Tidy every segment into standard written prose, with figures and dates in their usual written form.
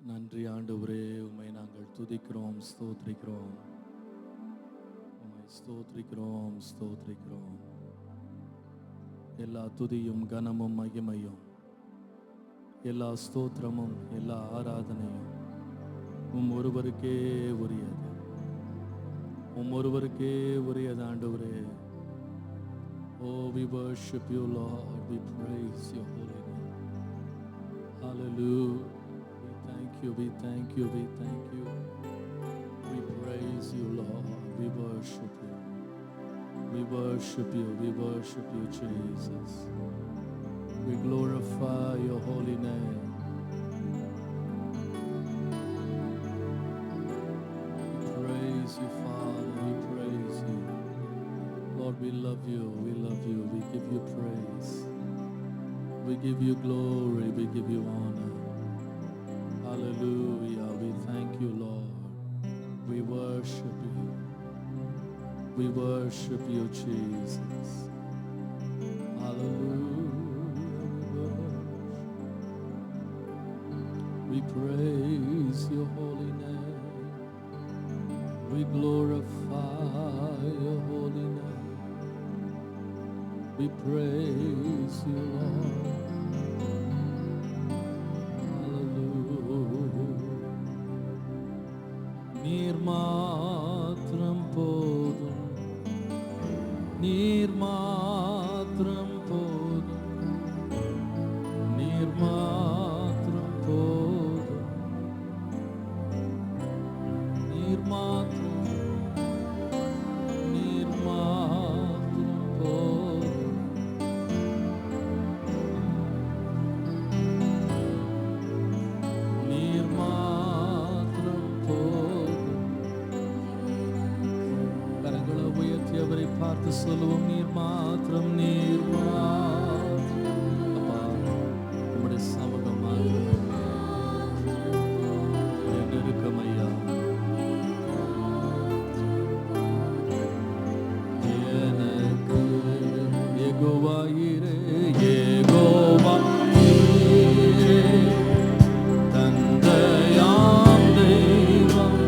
நன்றி ஆண்டவரே, உம்மை நாங்கள் துதிக்கிறோம், ஸ்தோத்திரிக்கிறோம். உம்மை ஸ்தோத்திரிக்கிறோம், ஸ்தோத்திரிக்கிறோம். எல்லா துதியும் கனமும் மகிமையும் எல்லா ஸ்தோத்திரமும் எல்லா ஆராதனையும் ஒருவருக்கே உரியது. ஒருவருக்கே உரியது ஆண்டவரே. Oh, we worship you, Lord. We praise your holy name. Hallelujah. We thank you, we thank you, we thank you. We praise you, Lord. We worship you. We worship you, we worship you, Jesus. We glorify your holy name. We praise you, Father. We praise you. Lord, we love you, we love you, we give you praise, we give you glory, we give you honor. Hallelujah, we thank you, Lord. We worship you, we worship you, Jesus. Hallelujah, we praise your holy name, we glorify your holy name. We praise you, Lord. Hallelujah. நீர் மாத்திரம் போதும், நீர் மாத்திரம் போதும், நீர் மாத்திரம் போதும், நீர் மாத்திரம், நீர் மாத்திரம் போதும். அவரை பார்த்து சொல்லுவோம், நீர் மாத்திரம், நீர் மாத்திரம். அப்பா, உம்முடைய சமூகம் மாத்திரம் நெருக்கம் ஐயா. எனக்கு யெகோவாயிரே, யெகோவாயிரே, தந்தையாம் தெய்வம்,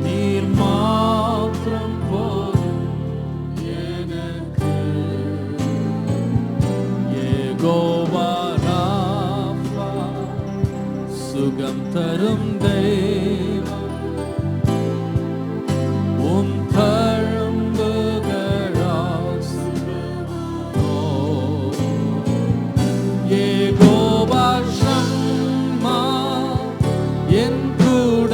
நீர் மாத்திரம் போதும் எனக்கு. யெகோவா ராஃபா, சுகம் தரும் தெய்வம், உம் தழும்புகளால் சுகமானோம். யெகோவா ஷம்மா, என் கூட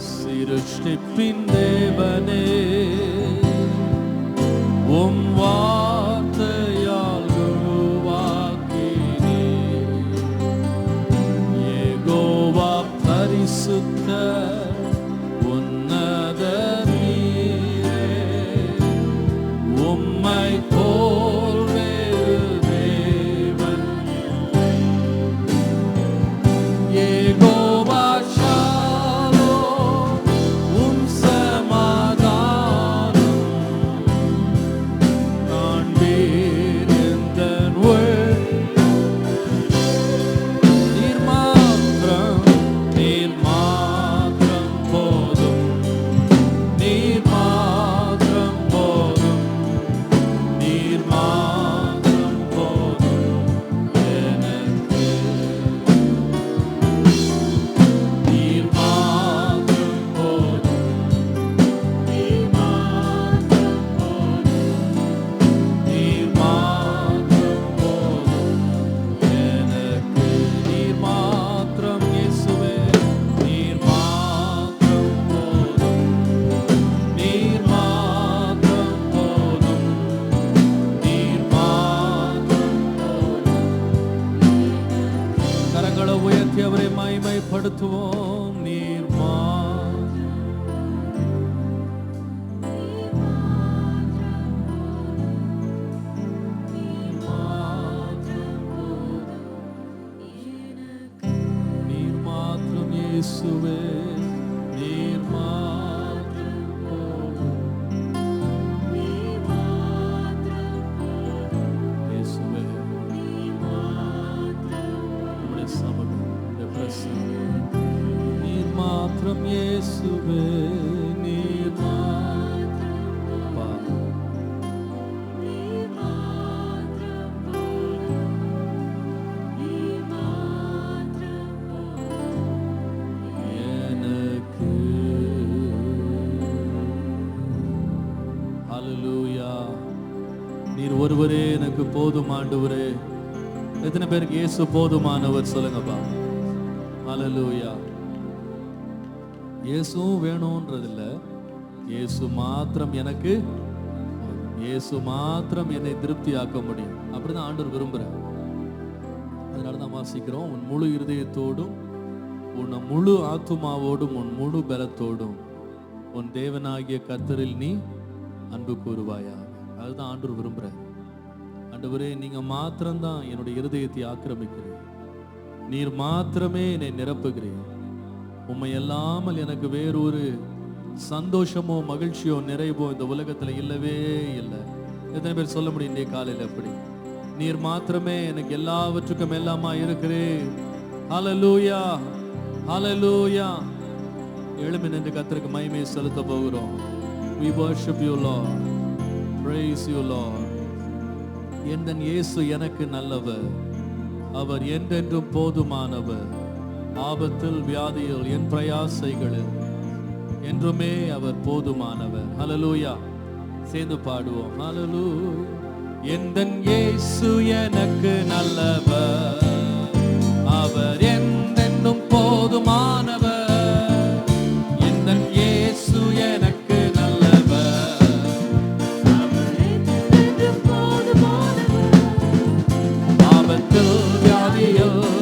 சிருஷ்டிப்பின் தேவனே, உம் வார்த்தையால் உருவாக்கினீர். யெகோவா பரிசுத்தர், உன்னதர் நீரே, உம்மை போல் வேறு தேவன் இல்லை. யெகோவா நீர் மகிமைப்படுத்துவோம். நீர் மாத்திரம் இயேசுவே, நீர் மாத்திரம் இயேசுவே, நம்முடைய சமூகம், நம்முடைய பிரசன்னம், நீர் மாத்திரம் இயேசுவே, நீர் நீர் ஒருவரே எனக்கு போதும் ஆண்டவரே. எத்தனை பேருக்கு இயேசு போதுமானவர் சொல்லுங்கப்பா. ஹல்லேலூயா. இயேசுவும் வேணும்ன்றதில்ல, இயேசு மாத்திரம் எனக்கு, இயேசு மாத்திரம் என்னை திருப்தி ஆக்க முடியும். அப்படிதான் ஆண்டவர் விரும்புறார். அதனாலதான் வாசிக்கிறோம், உன் முழு இருதயத்தோடும் உன் முழு ஆத்துமாவோடும் உன் முழு பலத்தோடும் உன் தேவனாகிய கர்த்தரில் நீ அன்பு கூறுவாயா. அதுதான் ஆண்டவர் விரும்புறார். ஆண்டவரே, நீங்க மாத்திரம்தான் என்னுடைய இருதயத்தை ஆக்கிரமிக்கிறீர், நீர் மாத்திரமே என்னை நிரப்புகிறீர். உம்மை இல்லாமல் எனக்கு வேறொரு சந்தோஷமோ மகிழ்ச்சியோ நிறைவோ இந்த உலகத்துல இல்லவே இல்லை. எத்தனை பேர் சொல்ல முடியும் இன்றைய காலையில்? அப்படி நீர் மாத்திரமே எனக்கு எல்லாவற்றுக்கும் எல்லாமா இருக்கிறீர். ஹல்லேலூயா, ஹல்லேலூயா. எழும்பி நின்று கர்த்தருக்கு மகிமை செலுத்த போகிறோம். We worship you Lord, praise you Lord. என் இயேசு எனக்கு நல்லவர், அவர் என்றென்றும் போதுமானவர். ஆபத்தில் வியாதியில் என் பிரயாசைகளில் என்றுமே அவர் போதுமானவர். ஹல்லேலூயா. சேர்ந்து பாடுவோம். ஹல்லேலூயா. என் இயேசு எனக்கு நல்லவர், அவர் என்றென்றும் போதுமானவர். என் இயேசு எனக்கு நல்லவர், அவர் என்றென்றும் போதுமானவர். ஆபத்தில் வியாதியில்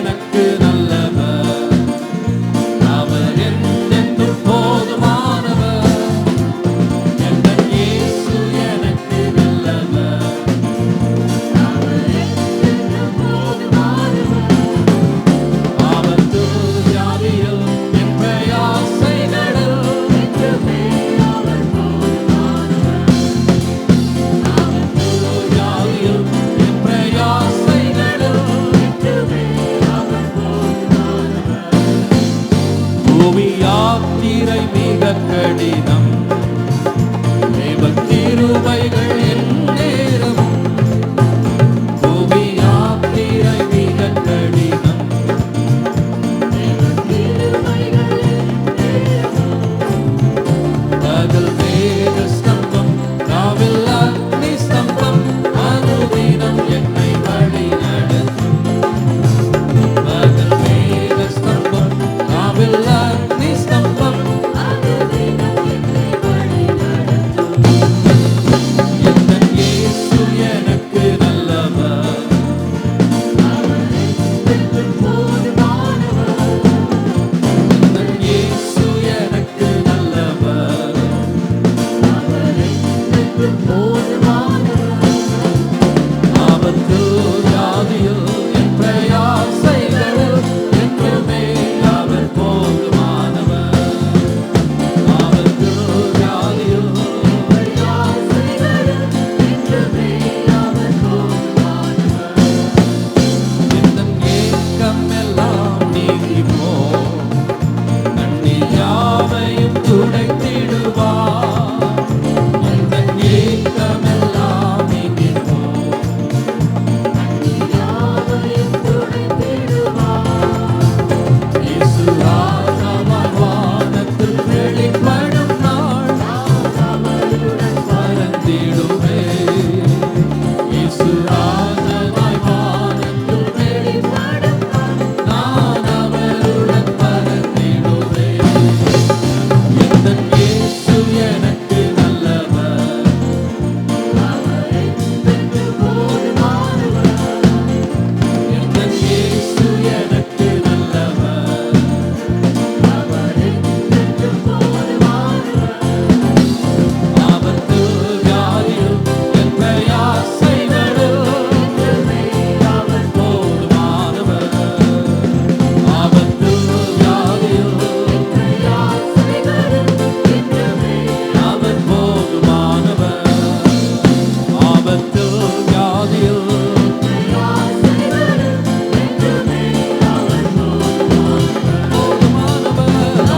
எனக்கு கடினம் தேவ கிருபைகள் எந்நேரமும் புவி யாத்திரை மிக கடினம் பகல் மேக ஸ்தம்பம் ராவில் அக்னி ஸ்தம்பம் அனுதினம் என்னை வழி நடத்தும் பகல் மேக ஸ்தம்பம் ராவில் அக்னி ஸ்தம்பம் அனுதினம் என்னை வழி நடத்தும் என் இயேசு எனக்கு நல்லவர் அவரை பெற்று போதுமானவர் என் இயேசு எனக்கு நல்லவர் அவரை பெற்று போதுமானவர் ஆபத்து வியாதியில் என் பிரயாசைகளில் என்றுமே அவர் போதுமானவர் ஆபத்து வியாதியில் பிரயாசைகளில் என்றுமே அவர் போதுமானவர் என் ஏக்கம் எல்லாம் நீங்கி போ கண்ணீர் யாவையும் துடைத்திடுவார் என் ஏக்கம் எல்லாம் நீங்கி போ கண்ணீர் யாவையும் துடைத்திடுவார் இயேசு ராஜாவாய் வானத்தில் வெளிப்படும் நாள் அவருடன் பறந்திடுவே இயேசு ராஜாவாய் வானத்தில் வெளிப்படும் நாள் நான் அவருடன் பறந்திடுவே என் இயேசு எனக்கு நல்லவர் அவரை பெற்று போதுமானவர் என் இயேசு எனக்கு நல்லவர் அவரை பெற்று போதுமானவர் ஆபத்து வியாதியில் என் பிரயாசைகளில் என்றுமே அவர் போதுமானவர் ஆபத்து வியாதியில் என் பிரயாசைகளில் என்றுமே அவர் போதுமானவர் ஆபத்து வியாதியில் பிரயாசைகளில் என்றுமே அவர் போதுமானவர்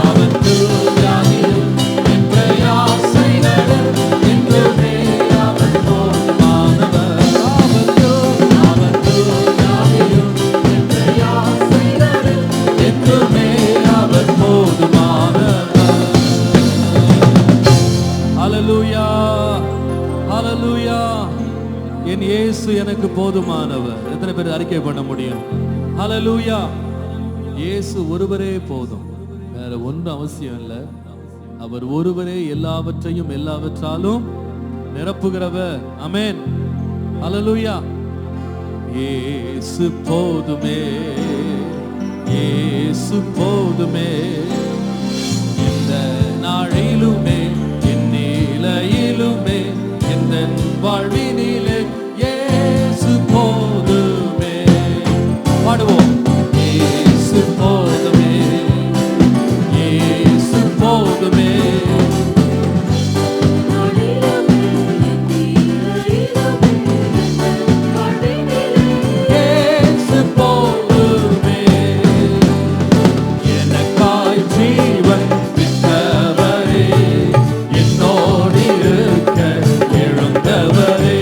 ஆபத்து வியாதியில் என் பிரயாசைகளில் என்றுமே அவர் போதுமானவர் ஆபத்து வியாதியில் என் பிரயாசைகளில் என்றுமே அவர் போதுமானவர் ஹalleluya ஹalleluya என் இயேசு எனக்கு போதுமானவர் எத்தனை பேர் அறிக்கை பண்ண முடியும் ஹalleluya இயேசு ஒருவரே போதும் வேற ஒன்றும் அவசியம் இல்லை அவர் ஒருவரே எல்லாவற்றையும் எல்லாவற்றாலும் நிரப்புகிறவர் ஆமென் ஹalleluya இயேசு போதுமே இயேசு போதுமே இந்த நாளிலுமே என் நிலையிலுமே எந்த வாழ்வினிலே இயேசு போதுமே பாடுவோம் இயேசு போதுமே இயேசு போதுமே இயேசு போதுமே எனக்காய் ஜீவன் விட்டவரே என்னோடு இருக்க எழுந்தவரே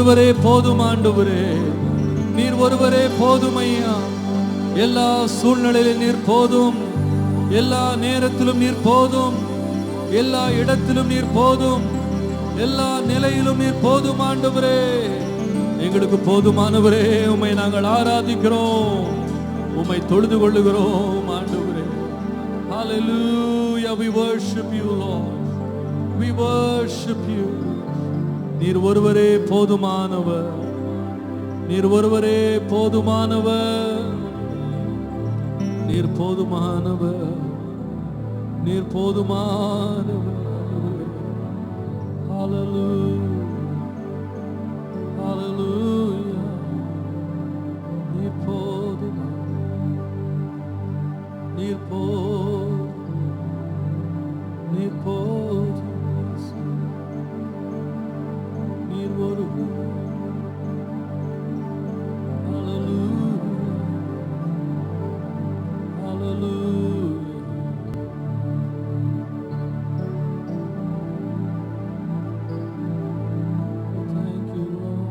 ஒருவரே போதும் ஆண்டவரே, நீர் ஒருவரே போதும் ஐயா. எல்லா சூழ்நிலையிலும் நீர் போதும், எல்லா நேரத்திலும் நீர் போதும், எல்லா இடத்திலும் நீர் போதும், எல்லா நிலையிலும் நீர் போதும் ஆண்டவரே. எங்களுக்கு போதுமானவரே, உம்மை நாங்கள் ஆராதிக்கிறோம், உம்மை தொழுது கொள்ளுகிறோம் ஆண்டவரே. Hallelujah, we worship you Lord, we worship you. நீர் ஒருவரே போதுமானவர், நீர் ஒருவரே போதுமானவர், நீர் போதுமானவர், நீர் போதுமானவர். Hallelujah, hallelujah. நீர் போதுமானவர், நீர் போதும், நீர் போதும், நீர் ஒருவர். Hallelujah, hallelujah. Thank you, Lord.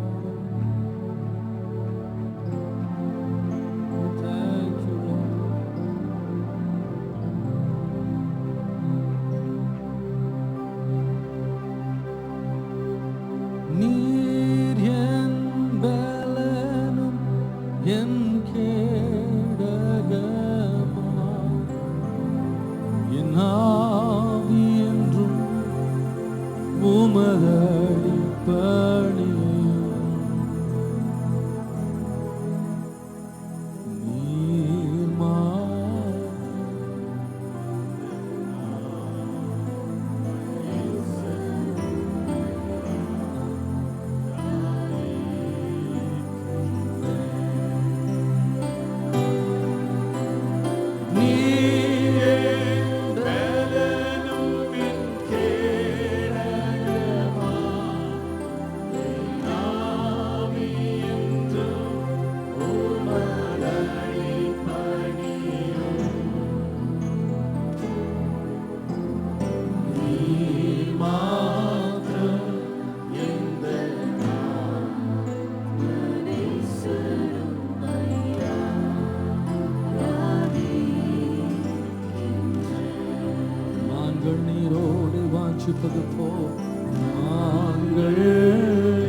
Thank you, Lord. நீர் என் பலனும் என் கேடகமாம், என் ஆவி என்றும் உமதடி பணியும். நீர் நீரோடு வாஞ்சிப்பது போல், நாங்கள்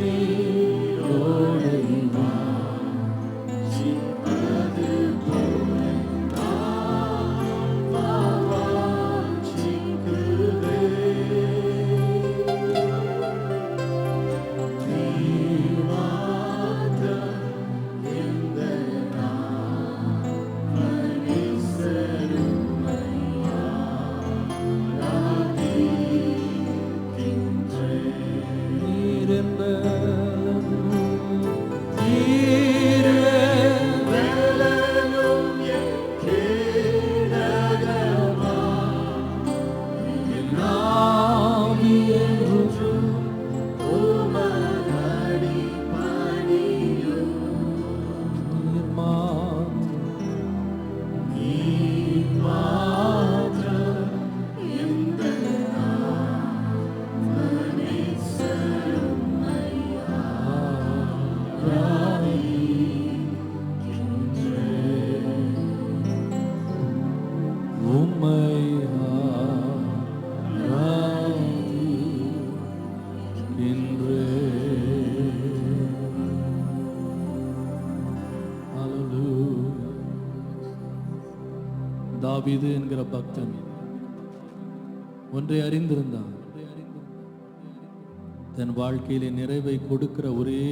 நீரோடு வாஞ்சிப்பது போல வாஞ்சிக்குதே. நீர் மாத்திரம் இந்த தாவீது என்கிற பக்தன் ஒன்றை அறிந்திருந்தான், தன் வாழ்க்கையிலே நிறைவை கொடுக்கிற ஒரே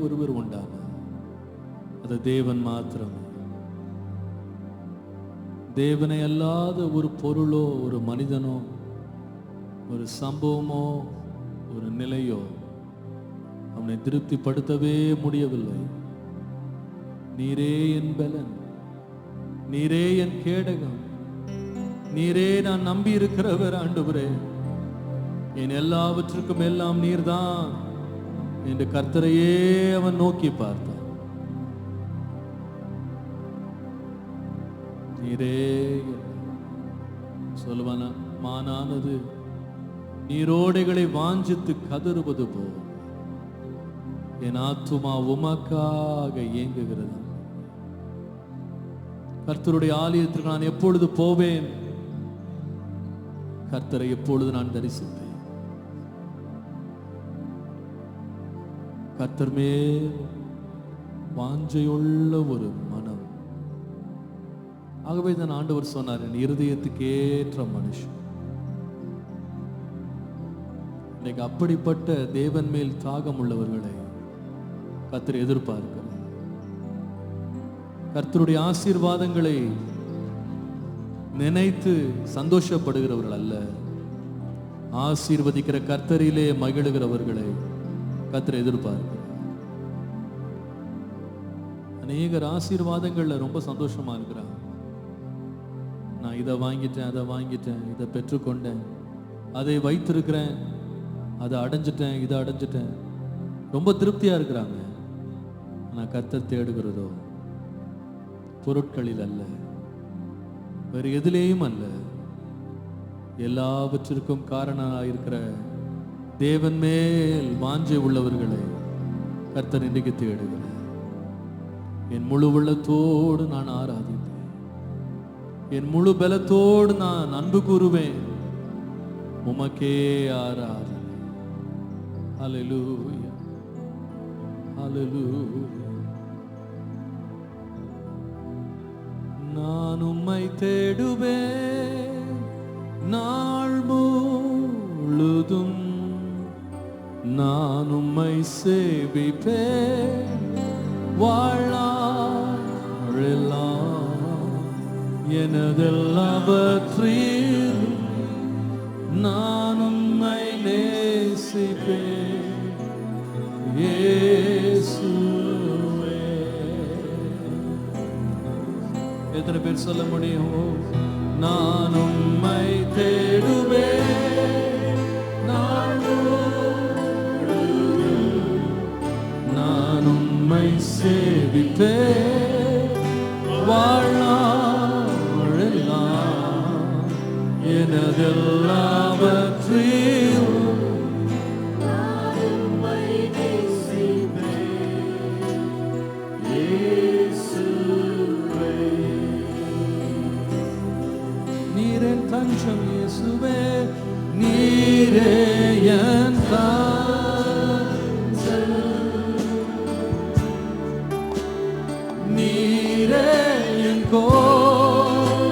ஒருவர் உண்டானார், அது தேவன் மாத்திரமே. தேவனை அல்லாத ஒரு பொருளோ, ஒரு மனிதனோ, ஒரு சம்பவமோ, ஒரு நிலையோ அவனை திருப்திப்படுத்தவே முடியவில்லை. நீரே என் பலன், நீரே என் கேடகம், நீரே நான் நம்பி இருக்கிறவர் ஆண்டவரே, என் எல்லாவற்றுக்கும் எல்லாம் நீர்தான் என்று கர்த்தரையே அவன் நோக்கி பார்த்தான். நீரே சொல்லுவான, மானானது நீரோடைகளை வாஞ்சித்து கதறுவது போல் என் ஆத்துமா உமக்காக இயங்குகிறது. கர்த்தருடைய ஆலயத்திற்கு நான் எப்பொழுது போவேன்? கர்த்தரை எப்பொழுது நான் தரிசிப்பேன்? கர்த்தர் மேல் வாஞ்சையுள்ள ஒரு மனம். ஆகவே தான் ஆண்டவர் சொன்னார், என் இருதயத்துக்கு ஏற்ற மனுஷன். இன்னைக்கு அப்படிப்பட்ட தேவன் மேல் தாகம் உள்ளவர்களை கர்த்தர் எதிர்பார்க்கிறார். கர்த்தருடைய ஆசீர்வாதங்களை நினைத்து சந்தோஷப்படுகிறவர்கள் அல்ல, ஆசீர்வதிக்கிற கர்த்தரிலே மகிழுகிறவர்களை கர்த்தர் எதிர்பார்க்கிறார். அநேகர் ஆசீர்வாதங்கள்ல ரொம்ப சந்தோஷமா இருக்கிறாங்க. நான் இதை வாங்கிட்டேன், அதை வாங்கிட்டேன், இதை பெற்றுக்கொண்டேன், அதை வைத்திருக்கிறேன், அதை அடைஞ்சிட்டேன், இதை அடைஞ்சிட்டேன், ரொம்ப திருப்தியா இருக்கிறாங்க. ஆனா கர்த்தர் தேடுகிறதோ பொருட்களில் அல்ல, வேறு எதிலேயும் அல்ல, எல்லாவற்றிற்கும் காரணமாயிருக்கிற தேவன் மேல் வாஞ்சை உள்ளவர்களை கர்த்தர் இன்றைக்கு தேடுகிறார். என் முழு உள்ளத்தோடு நான் ஆராதிப்பேன், என் முழு பலத்தோடு நான் அன்பு கூறுவேன், உமக்கே ஆராதனை. ஹல்லேலூயா, ஹல்லேலூயா. நான் உம்மை தேடுவேன் நாள் முழுதும், நான் உம்மை சேவிப்பேன் வாழ்நாளெல்லாம். எனதெல்லாவற்றில் நான் உம்மை நேசிப்பேன் இயேசுவே. எத்தனை பேர் சொல்ல முடியும்? நான் உம்மை தேடுவேன் நாள் முழுதும், நான் உம்மை சேவிப்பேன் வாழ்நாளெல்லாம். எனதெல்லாவற்றிலும் நான் உம்மை நேசிப்பேன் இயேசுவே. நீரே என் தஞ்சம் இயேசுவே, நீரே என் தஞ்சம், நீரே என் கோட்டை,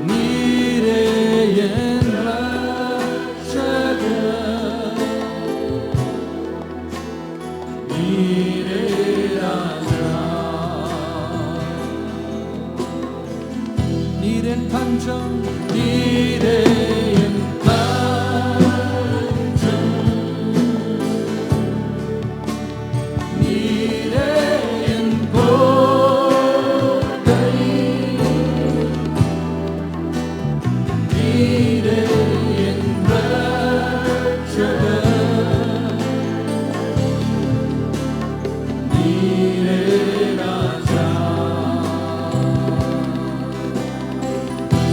நீரே என் ரட்சகர், நீரே ராஜா. நீரே என் தஞ்சம், நீரே என் தஞ்சம், நீரே என் கோட்டை, நீரே என் ரட்சகர், நீரே ராஜா.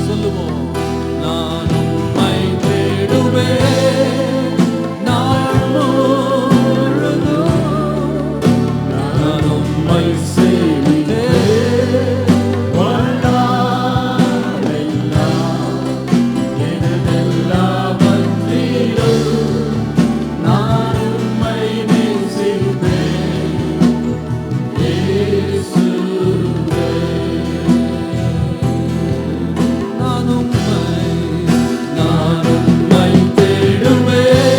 சொல்லுவோம், நான் உம்மை தேடுவேன் நாள் முழுதும், நான் உம்மை சேவிப்பேன் வாழ்நாளெல்லாம். எனதெல்லாவற்றிலும் நான் உம்மை நேசிப்பேன் இயேசுவே. நான் உம்மை தேடுவேன்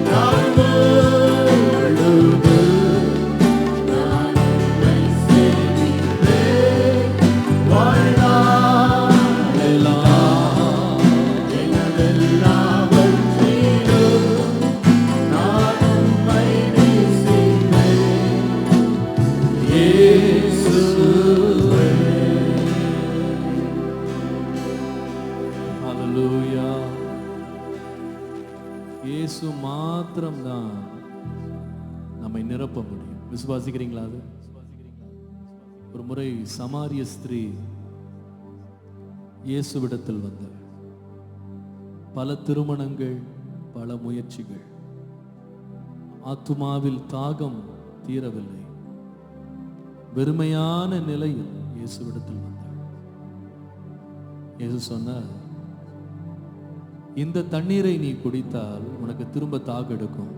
நாள் முழுதும், நான் உம்மை சேவிப்பேன் வாழ்நாளெல்லாம். எனதெல்லாவற்றிலும் நான் உம்மை நேசிப்பேன் இயேசுவே. ஹல்லேலூயா. இயேசு மாத்திரம்தான் நம்மை நிரப்ப முடியும். விசுவாசிக்கிறீங்களா? அது ஒரு முறை சமாரிய ஸ்திரீ இயேசுவிடத்தில் வந்தார். பல திருமணங்கள், பல முயற்சிகள், ஆத்துமாவில் தாகம் தீரவில்லை. வெறுமையான நிலையில் இயேசுவிடத்தில் வந்தாள். இயேசு சொன்னார், இந்த தண்ணீரை நீ குடித்தால் உனக்கு திரும்ப தாக எடுக்கும்.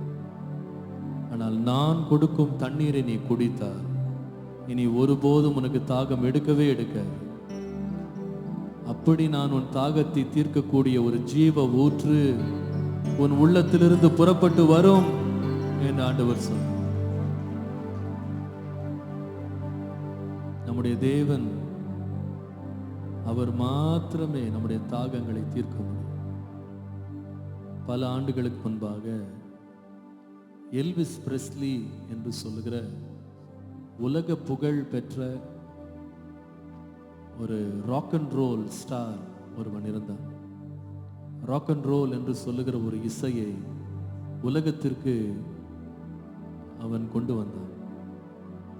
ஆனால் நான் கொடுக்கும் தண்ணீரை நீ குடித்தால் இனி ஒருபோதும் உனக்கு தாகம் எடுக்கவே எடுக்காது. அப்படி நான் உன் தாகத்தை தீர்க்கக்கூடிய ஒரு ஜீவ ஊற்று உன் உள்ளத்திலிருந்து புறப்பட்டு வரும் என்று ஆண்டவர் சொன்னார். நம்முடைய தேவன், அவர் மாத்திரமே நம்முடைய தாகங்களை தீர்க்க முடியும். பல ஆண்டுகளுக்கு முன்பாக எல்விஸ் பிரெஸ்லி என்று சொல்லுகிற உலக புகழ் பெற்ற ஒரு ராக் அண்ட் ரோல் ஸ்டார் ஒருவன் இருந்தான். ராக் அண்ட் ரோல் என்று சொல்லுகிற ஒரு இசையை உலகத்திற்கு அவன் கொண்டு வந்தான்.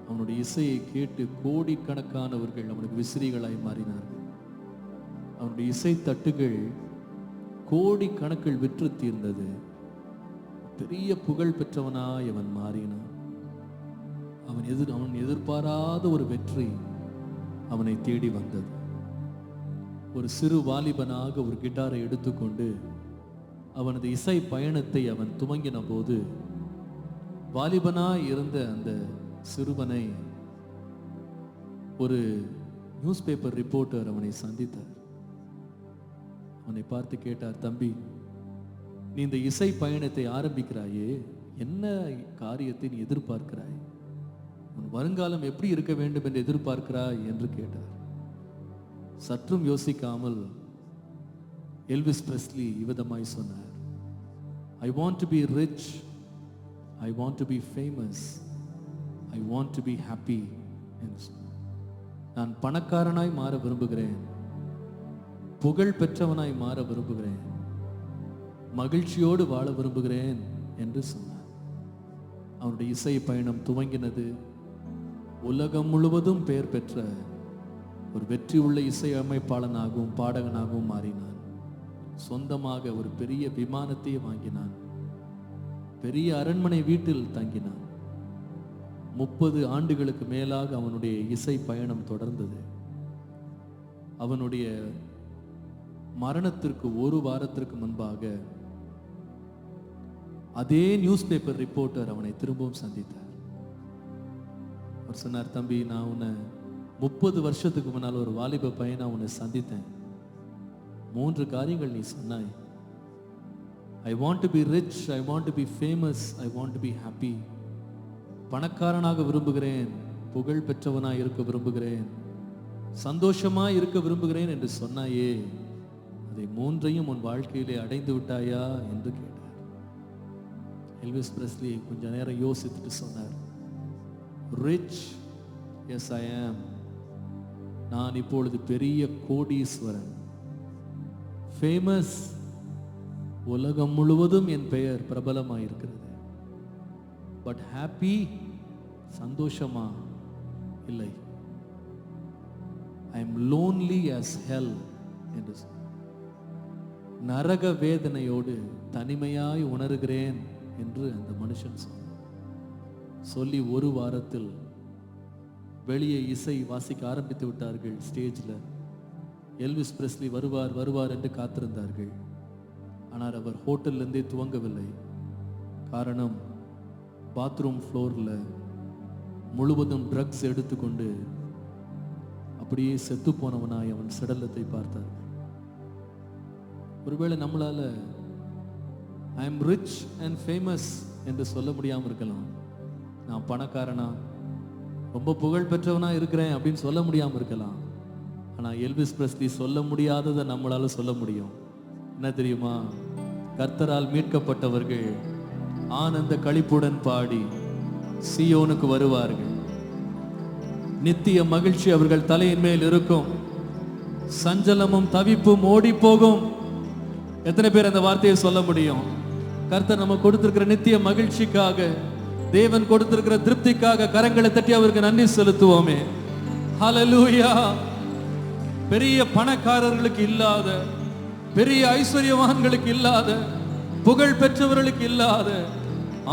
அவனுடைய இசையை கேட்டு கோடிக்கணக்கானவர்கள் அவனுக்கு விசிறிகளாய் மாறினார்கள். அவனுடைய இசை தட்டுகள் கோடிக்கணக்கில் விற்று தீர்ந்தது. பெரிய புகழ் பெற்றவனாய் அவன் மாறினான். அவன் எதிர்பாராத ஒரு வெற்றி அவனை தேடி வந்தது. ஒரு சிறு வாலிபனாக ஒரு கிட்டாரை எடுத்துக்கொண்டு அவனது இசை பயணத்தை அவன் துவங்கின போது, வாலிபனாய் இருந்த அந்த சிறுவனை ஒரு நியூஸ் பேப்பர் ரிப்போர்ட்டர் அவனை சந்தித்தார். அவனை பார்த்து கேட்டார், தம்பி, நீ இந்த இசை பயணத்தை ஆரம்பிக்கிறாயே, என்ன காரியத்தை நீ எதிர்பார்க்கிறாய்? உன் வருங்காலம் எப்படி இருக்க வேண்டும் என்று எதிர்பார்க்கிறாய் என்று கேட்டார். சற்றும் யோசிக்காமல் எல்விஸ் பிரெஸ்லி இவ்விதமாய் சொன்னார், I want to be rich, I want to be famous, I want to be happy என்று சொன்னார். நான் பணக்காரனாய் மாற விரும்புகிறேன், புகழ் பெற்றவனாய் மாற விரும்புகிறேன், மகிழ்ச்சியோடு வாழ விரும்புகிறேன் என்று சொன்னார். அவனுடைய இசை பயணம் துவங்கினது. உலகம் முழுவதும் பெயர் பெற்ற ஒரு வெற்றி உள்ள இசை அமைப்பாளனாகவும் பாடகனாகவும் மாறினான். சொந்தமாக ஒரு பெரிய விமானத்தையே வாங்கினான். பெரிய அரண்மனை வீட்டில் தங்கினான். 30 ஆண்டுகளுக்கு மேலாக அவனுடைய இசை பயணம் தொடர்ந்தது. அவனுடைய மரணத்திற்கு ஒரு வாரத்திற்கு முன்பாக அதே நியூஸ் பேப்பர் ரிப்போர்ட்டர் அவனை திரும்பவும் சந்தித்தார். அவர் சொன்னார், தம்பி, நான் உன்னை 30 வருஷத்துக்கு முன்னால் ஒரு வாலிப பையனா உன்னை சந்தித்தேன். 3 காரியங்கள் நீ சொன்னாய். I want to be rich, I want to be famous, I want to be happy. பணக்காரனாக விரும்புகிறேன், புகழ் பெற்றவனாய் இருக்க விரும்புகிறேன், சந்தோஷமாய் இருக்க விரும்புகிறேன் என்று சொன்னாயே, அதை 3ஐயும் உன் வாழ்க்கையிலே அடைந்து விட்டாயா என்று கேட்டார். எல்விஸ் பிரெஸ்லி கொஞ்ச நேரம் யோசித்துட்டு சொன்னார், ரிச், எஸ் ஐ ஆம். நான் இப்பொழுது பெரிய கோடீஸ்வரன். ஃபேமஸ், உலகம் முழுவதும் என் பெயர் பிரபலமாயிருக்கிறது. பட் ஹாப்பி, சந்தோஷமா? இல்லை. I am lonely as hell என்று நரக வேதனையோடு தனிமையாய் உணர்கிறேன் என்று அந்த மனுஷன் சொன்னார். சொல்லி ஒரு வாரத்தில் வெளியே இசை வாசிக்க ஆரம்பித்து விட்டார்கள். ஸ்டேஜில் எல்விஸ் பிரெஸ்லி வருவார் வருவார் என்று காத்திருந்தார்கள். ஆனால் அவர் ஹோட்டல்லேருந்தே துவங்கவில்லை. காரணம், பாத்ரூம் ஃப்ளோரில் முழுவதும் ட்ரக்ஸ் எடுத்துக்கொண்டு அப்படியே செத்து போனவனாய் அவன் சடலத்தை பார்த்தார். ஒருவேளை நம்மளால I am rich and famous என்று சொல்ல முடியாமல் இருக்கலாம். நான் பணக்காரனா, ரொம்ப புகழ் பெற்றவனா இருக்கிறேன் அப்படின்னு சொல்ல முடியாமல் இருக்கலாம். ஆனால் எல்விஸ் பிரெஸ்லி சொல்ல முடியாததை நம்மளால சொல்ல முடியும். என்ன தெரியுமா? கர்த்தரால் மீட்கப்பட்டவர்கள் ஆனந்த களிப்புடன் பாடி சீயோனுக்கு வருவார்கள். நித்திய மகிழ்ச்சி அவர்கள் தலையின் மேல் இருக்கும். சஞ்சலமும் தவிப்பும் ஓடி போகும். எத்தனை பேர் அந்த வார்த்தையை சொல்ல முடியும்? கர்த்தர் நம்ம கொடுத்திருக்கிற நித்திய மகிழ்ச்சிக்காக, தேவன் கொடுத்திருக்கிற திருப்திக்காக கரங்களை தட்டி அவருக்கு நன்றி செலுத்துவோமே. ஹல்லேலூயா. பெரிய பணக்காரர்களுக்கு இல்லாத, பெரிய ஐஸ்வர்யவான்களுக்கு இல்லாத, புகழ் பெற்றவர்களுக்கு இல்லாத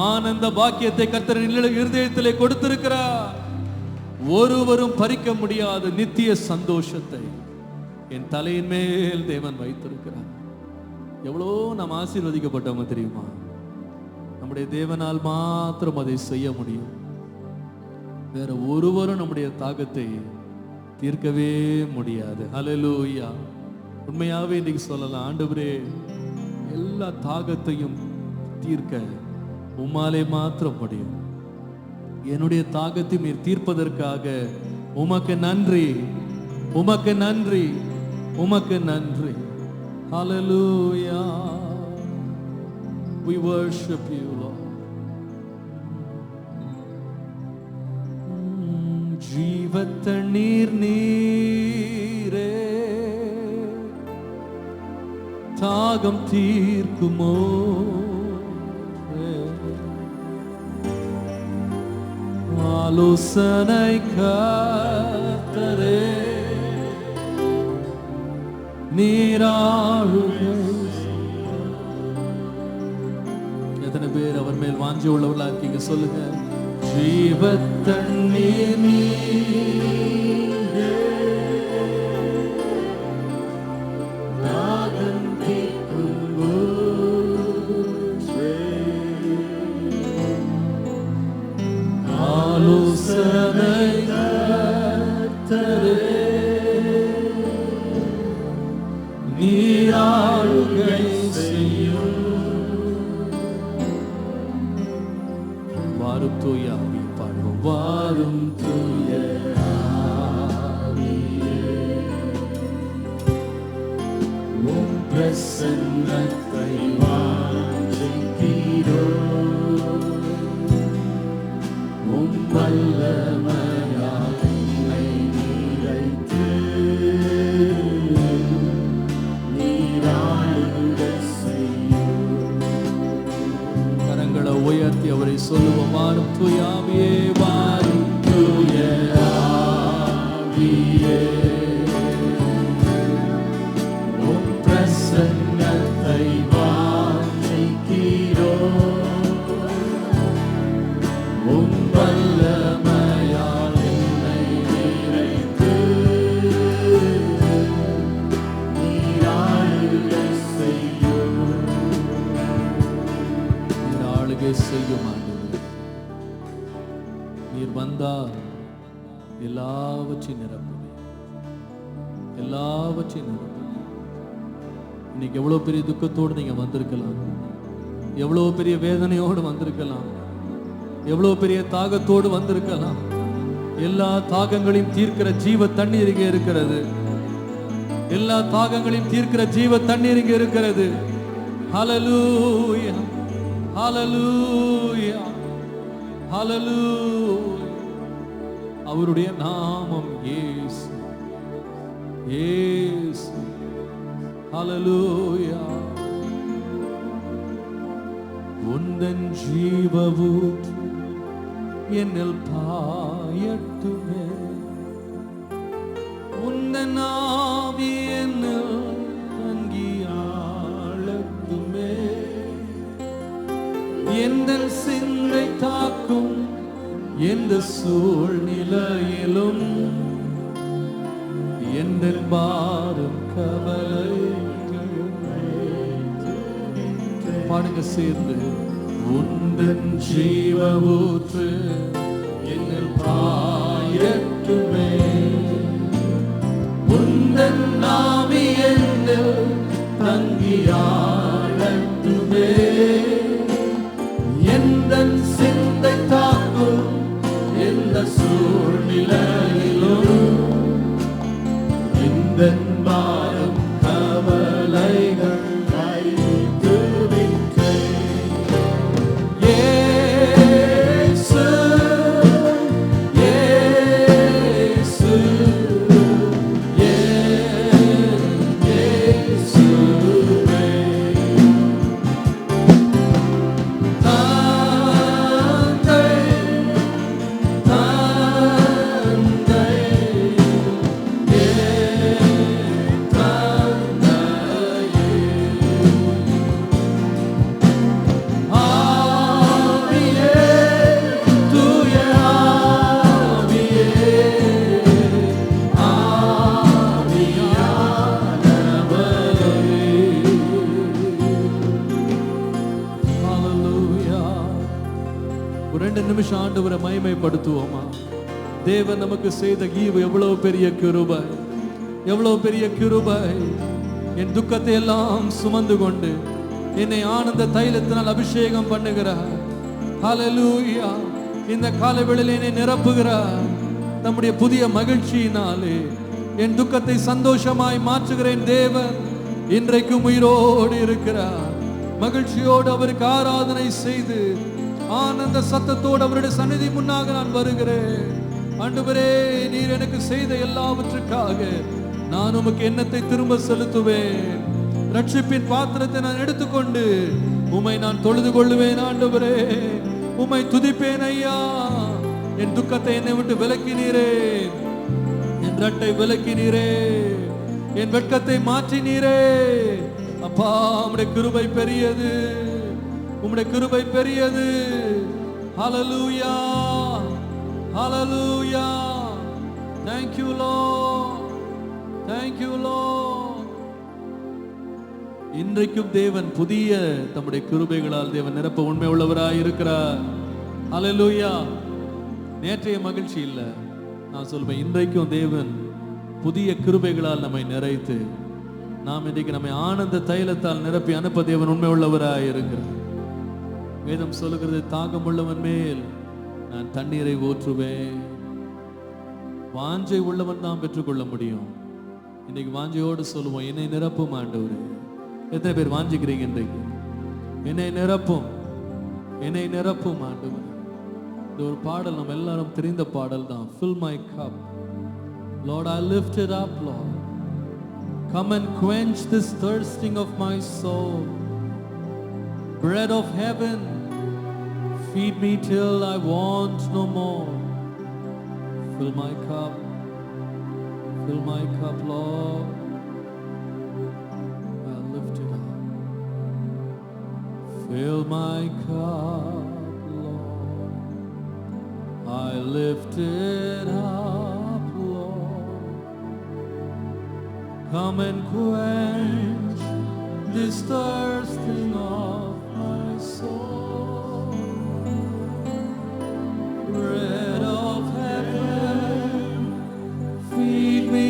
ஆனந்த பாக்கியத்தை கர்த்தர் இருதயத்திலே கொடுத்திருக்கிறார். ஒருவரும் பறிக்க முடியாத நித்திய சந்தோஷத்தை என் தலையின் மேல் தேவன் வைத்திருக்கிறார். எவ்வளோ நாம் ஆசீர்வதிக்கப்பட்டவங்க தெரியுமா? நம்முடைய தேவனால் மாத்திரம் அதை செய்ய முடியும். வேற ஒருவரும் நம்முடைய தாகத்தை தீர்க்கவே முடியாது. ஹல்லேலூயா. உண்மையாவே இன்னைக்கு சொல்லலாம், ஆண்டவரே எல்லா தாகத்தையும் தீர்க்க உம்மாலே மாத்திரம் முடியும். என்னுடைய தாகத்தை நீர் தீர்ப்பதற்காக உமக்கு நன்றி, உமக்கு நன்றி, உமக்கு நன்றி. ஹல்லேலூயா. We worship you, Lord. ஜீவத்தண்ணீர் நீரே தாகம் தீர்க்குமோ, ஆலோசனை கர்த்தரே நீராளுகை. எத்தனை பேர் அவர் மேல் வாஞ்சி உள்ளவர்களா இருக்கீங்க? சொல்லுங்க. ஜீவத்தண்ணீர் நீரே தாகம் தீர்க்குமோ, ஆலோசனை கர்த்தரே நீராளுகை செய்யும். வாரும் தூய ஆவி பாடுவோம். வாரும் தூய ஆவியே, உம் பிரசன்னத்தை வாஞ்சிக்கிறோம். உம் வல்லமையால் என்னை நிறைத்து நீராளுகை செய்யும். கரங்களை உயர்த்தி அவரை சொல்லுவோம். வாரும் தூய ஆவியே, வாரும் தூய ஆவியே, உம் பிரசன்னத்தை வாஞ்சிக்கிறோம். உம் வல்லமையால் என்னை நிறைத்து நீராளுகை செய்யும். நீராளுகை செய்யும் ஆண்டவரே. நீர் வந்தால் எல்லாவற்றையும் நிரப்புவீர், எல்லாவற்றையும் நிரப்புவீர். இன்னைக்கு எவ்வளவு பெரிய துக்கத்தோடு நீங்க வந்திருக்கலாம், எவ்வளவு பெரிய வேதனையோடு வந்திருக்கலாம், எவ்வளவு பெரிய தாகத்தோடு வந்திருக்கலாம். எல்லா தாகங்களையும் தீர்க்கிற ஜீவ தண்ணீர் இங்கே இருக்கிறது. எல்லா தாகங்களையும் தீர்க்கிற ஜீவ தண்ணீர் இங்கே இருக்கிறது. ஹல்லேலூயா, ஹல்லேலூயா, ஹல்லேலூயா. அவருடைய நாமம் இயேசு, இயேசு. ஹல்லேலூயா. உந்தன் ஜீவ ஊற்று என்னில் பாயட்டுமே, உந்தன் ஆவி என்னில் தங்கி ஆளட்டுமே. எந்த சிந்தை தாக்கும் எந்த சூழ்நிலையிலும் எந்த பாரம் கவலைகள் பாடுங்க சேர்ந்து. உந்தன் ஜீவ ஊற்று என்னில் பாயட்டுமே, உந்தன் ஆவி என்னில் தங்கி ஆளட்டுமே. எந்த சிந்தை தாக்கும் எந்த சூழ்நிலையிலும் இந்த பாரம் கவலைகள் நிமிஷம் ஆண்டவரை மகிமைப்படுத்துவோமா? தேவன் நமக்கு செய்த ஈவு எவ்வளவு பெரிய கிருபை, எவ்வளவு பெரிய கிருபை. என் துக்கத்தை எல்லாம் சுமந்து கொண்டு என்னை ஆனந்த தைலத்தினால் அபிஷேகம் பண்ணுகிறார். ஹல்லேலூயா. இந்த காலவேளையில் என்னை நிரப்புகிறார் நம்முடைய புதிய மகிழ்ச்சியினாலே. என் துக்கத்தை சந்தோஷமாய் மாற்றுகிறேன். தேவன் இன்றைக்கும் உயிரோடு இருக்கிறார். மகிழ்ச்சியோடு அவருக்கு ஆராதனை செய்து ஆனந்த சத்தத்தோடு அவருடைய சந்நிதி முன்னாக நான் வருகிறேன். ஆண்டவரே, நீர் எனக்கு செய்த எல்லாவற்றுக்காக நான் உமக்கு எண்ணத்தை திரும்ப செலுத்துவேன். ரட்சிப்பின் பாத்திரத்தை நான் எடுத்துக்கொண்டு உம்மை நான் தொழுது கொள்ளுவேன். ஆண்டவரே, உம்மை துதிப்பேன் ஐயா. என் துக்கத்தை என்னை விட்டு விலக்கினீரே, என் ரட்டை விலக்கினீரே, என் வெட்கத்தை மாற்றினீரே. அப்பா, உம்முடைய கிருபை பெரியது, உம்முடைய கிருபை பெரியது. ஹல்லேலூயா, ஹல்லேலூயா. Thank you Lord, thank you Lord. இன்றைக்கும் தேவன் புதிய தம்முடைய கிருபைகளால் தேவன் நிரப்ப உண்மை உள்ளவராய் இருக்கிறார். ஹல்லேலூயா. நேற்றைய மகிழ்ச்சி இல்ல, நான் சொல்வேன், இன்றைக்கும் தேவன் புதிய கிருபைகளால் நம்மை நிறைத்து நாம் இன்றைக்கு நம்மை ஆனந்த தைலத்தால் நிரப்பி அனுப்ப தேவன் உண்மை உள்ளவராய் இருக்கிறார். வேதம் சொல்லுகிறது, தாகம் உள்ளவன் மேல் நான் தண்ணீரை ஊற்றுவேன். வாஞ்சை உள்ளவன் தான் பெற்றுக்கொள்ள முடியும். இன்னைக்கு வாஞ்சையோடு சொல்லுவோம், என்னை நிரப்பும் ஆண்டவரே. எத்தனை பேர் வாஞ்சிக்கிறீங்க இன்றைக்கு? என்னை நிரப்பும், என்னை நிரப்பும் ஆண்டவரே. இந்த ஒரு பாடல் நம்ம எல்லாரும் தெரிந்த பாடல் தான். Fill my cup, Lord, I lift it up, Lord. Come and quench this thirsting of my soul. Bread of heaven, feed me till I want no more. Fill my cup, Lord. I'll lift it up. Fill my cup, Lord. I lift it up, Lord. Come and quench this thirsting of my soul. Bread of heaven, feed me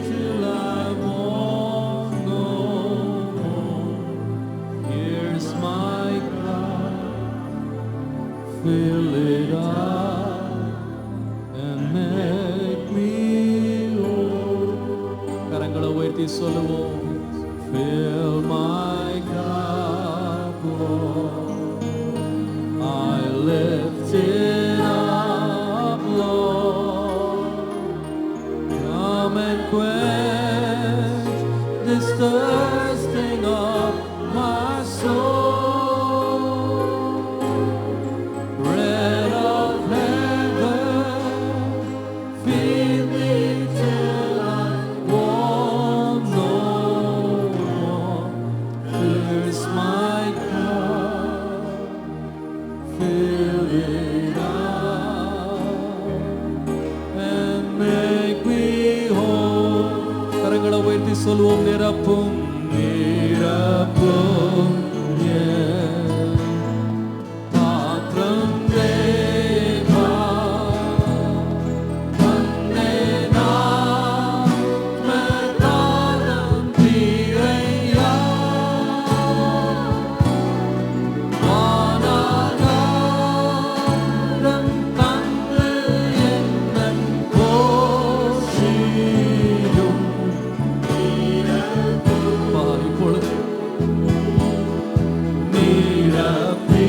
till I want no more. Here's my cup, fill it up and make me whole. கரங்களை உயர்த்தி சொல்லுவோம், fill my cup, Lord. I lift it up, Lord. Come and quench this thirsting of my soul. Bread of heaven, feed me till I want no more. Here's my cup, fill it up and make me whole. கரங்களை உயர்த்தி சொல்வோம், நிரப்பும், நிரப்பும், பாத்திரம் தேவா, தன்னை நாமத்தாலும் தீரையா. வானாகாரம் தந்து என்னை போஷியும். இப்பொழுது நிரப்பி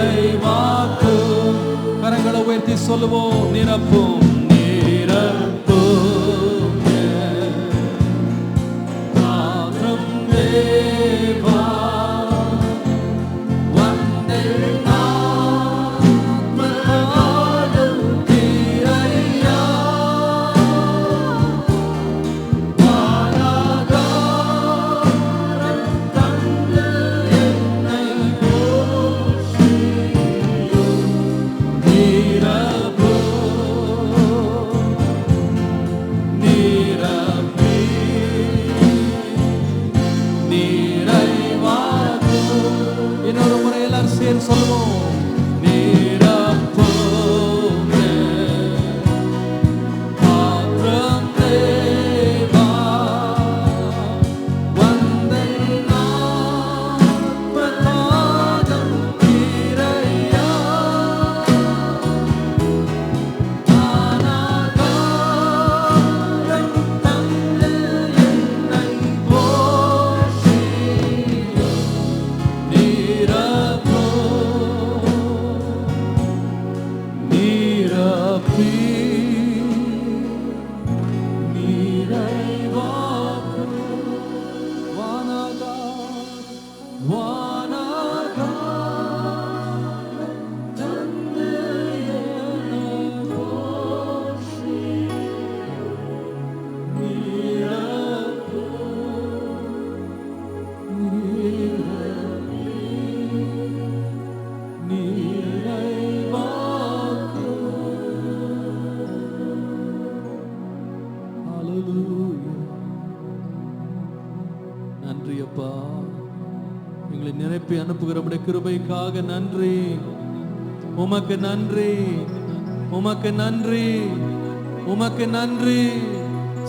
நிறைவாக்கும். கரங்களை உயர்த்தி சொல்லுவோம், நிரப்பும், நிரப்பும், பாத்திரம் தேவா, வந்தே நாமத்தாலும் தீரையா. வானாகாரம் தந்து என்னை போஷியும். நிரப்பும், நிரப்பி அனுப்புகிற உம்முடைய கிருபைக்காக நன்றி. உமக்கு நன்றி, உமக்கு நன்றி, உமக்கு நன்றி.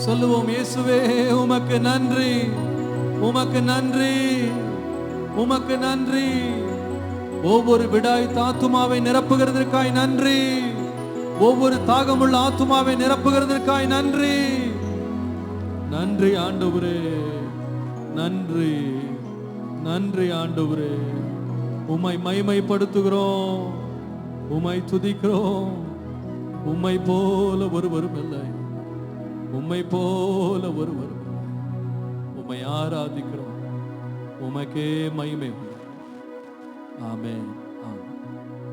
சொல்லுவோம், இயேசுவே உமக்கு நன்றி, உமக்கு நன்றி, உமக்கு நன்றி. ஒவ்வொரு விடாய் ஆத்துமாவை நிரப்புகிறதற்காய் நன்றி. ஒவ்வொரு தாகமுள்ள ஆத்துமாவை நிரப்புகிறதற்காய் நன்றி. நன்றி ஆண்டவரே, நன்றி, நன்றி ஆண்டவரே. உம்மை மகிமைப்படுத்துகிறோம், உம்மை துதிக்கிறோம். உம்மை போல ஒருவரும் இல்லை, உம்மை போல ஒருவரும் இல்லை. உம்மை ஆராதிக்கிறோம், உமக்கே மகிமை. ஆமென்.